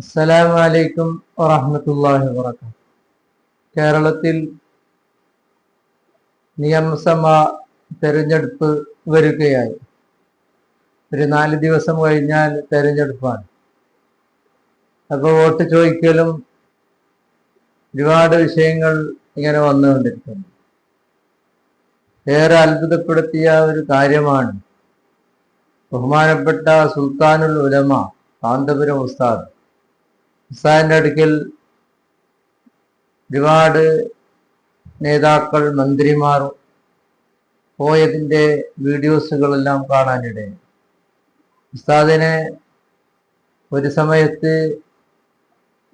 അസ്സലാമു അലൈക്കും വറഹ്മത്തുള്ളാഹി വബറകാതുഹു. കേരളത്തിൽ നിയമസഭാ തെരഞ്ഞെടുപ്പ് വരികയായി. ഒരു 4 ദിവസം കഴിഞ്ഞാൽ തെരഞ്ഞെടുപ്പാണ്. അപ്പോൾ വോട്ട് ചോദിക്കലും ഒരുപാട് വിഷയങ്ങൾ ഇങ്ങനെ വന്നുകൊണ്ടിരിക്കുന്നു. ഏറെ അത്ഭുതപ്പെടുത്തിയ ഒരു കാര്യമാണ് ബഹുമാനപ്പെട്ട സുൽത്താനുൽ ഉലമ കാന്തപുരം ഉസ്താദിന്റെ അടുക്കൽ ഒരുപാട് നേതാക്കൾ, മന്ത്രിമാർ പോയതിൻ്റെ വീഡിയോസുകളെല്ലാം കാണാനിടയായി. ഉസ്താദിനെ ഒരു സമയത്ത്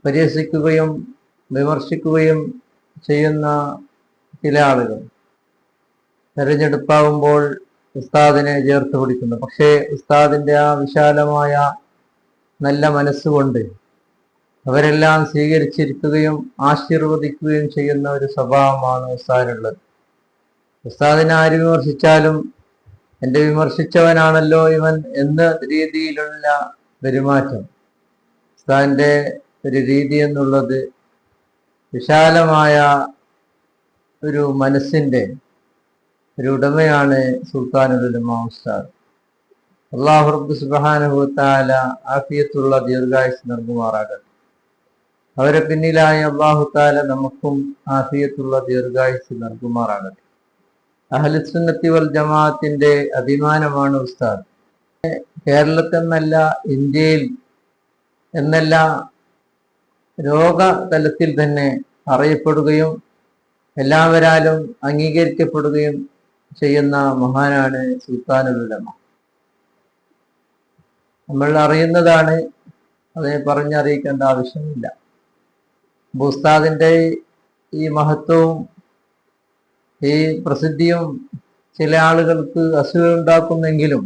പരിഹസിക്കുകയും വിമർശിക്കുകയും ചെയ്യുന്ന ചില ആളുകൾ തെരഞ്ഞെടുപ്പാകുമ്പോൾ ഉസ്താദിനെ ചേർത്ത് പിടിക്കുന്നു. പക്ഷേ ഉസ്താദിൻ്റെ ആ വിശാലമായ നല്ല മനസ്സുകൊണ്ട് അവരെല്ലാം സ്വീകരിച്ചിരിക്കുകയും ആശീർവദിക്കുകയും ചെയ്യുന്ന ഒരു സ്വഭാവമാണ് ഉസ്താദിനുള്ളത്. ഉസ്താദിനെ ആര് വിമർശിച്ചാലും എൻ്റെ വിമർശിച്ചവനാണല്ലോ ഇവൻ എന്ന രീതിയിലുള്ള പെരുമാറ്റം. ഉസ്താദിൻ്റെ ഒരു രീതി എന്നുള്ളത് വിശാലമായ ഒരു മനസ്സിൻ്റെ ഒരു ഉടമയാണ് സുൽത്താനുൽ ഉലമ ഉസ്താദ്. അല്ലാഹു റബ്ബ് സുബ്ഹാനഹു വ തആല ആഫിയത്തുള്ള ദീർഘായുസ്സ് നൽകുമാറാകട്ടെ. അവരെ പിന്നിലായി അല്ലാഹു തആല നമുക്കും ആഫിയത്തുള്ള ദീർഘായുസ്സ് നൽകുമാറാകട്ടെ. അഹ്ലുസുന്നത്തി വൽ ജമാഅത്തിന്റെ അഭിമാനമാണ് ഉസ്താദ്. കേരളത്തിലെന്നല്ല, ഇന്ത്യയിൽ എന്നല്ല, ലോക തലത്തിൽ തന്നെ അറിയപ്പെടുകയും എല്ലാവരാലും അംഗീകരിക്കപ്പെടുകയും ചെയ്യുന്ന മഹാനാണ് സുൽത്താനുൽ ഉലമ. നമ്മൾ അറിയുന്നതാണ്, അതിനെ പറഞ്ഞറിയിക്കേണ്ട ആവശ്യമില്ല. ഉസ്താദിന്റെ ഈ മഹത്വവും ഈ പ്രസിദ്ധിയും ചില ആളുകൾക്ക് അസൂയ ഉണ്ടാക്കുന്നെങ്കിലും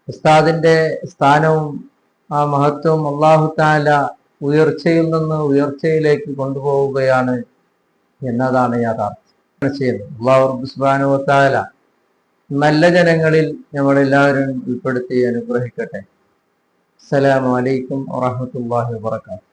ഉസ്താദിന്റെ സ്ഥാനവും ആ മഹത്വവും അല്ലാഹു തആല ഉയർച്ചയിൽ നിന്ന് ഉയർച്ചയിലേക്ക് കൊണ്ടുപോവുകയാണ് എന്നതാണ് യാഥാർത്ഥ്യം. അല്ലാഹു റബ്ബ് സുബ്ഹാനഹു വ തആല നല്ല ജനങ്ങളിൽ നമ്മളെല്ലാവരും ഉൾപ്പെടുത്തി അനുഗ്രഹിക്കട്ടെ. അസ്സലാമു അലൈക്കും വറഹ്മത്തുള്ളാഹി വബറകാതുഹു.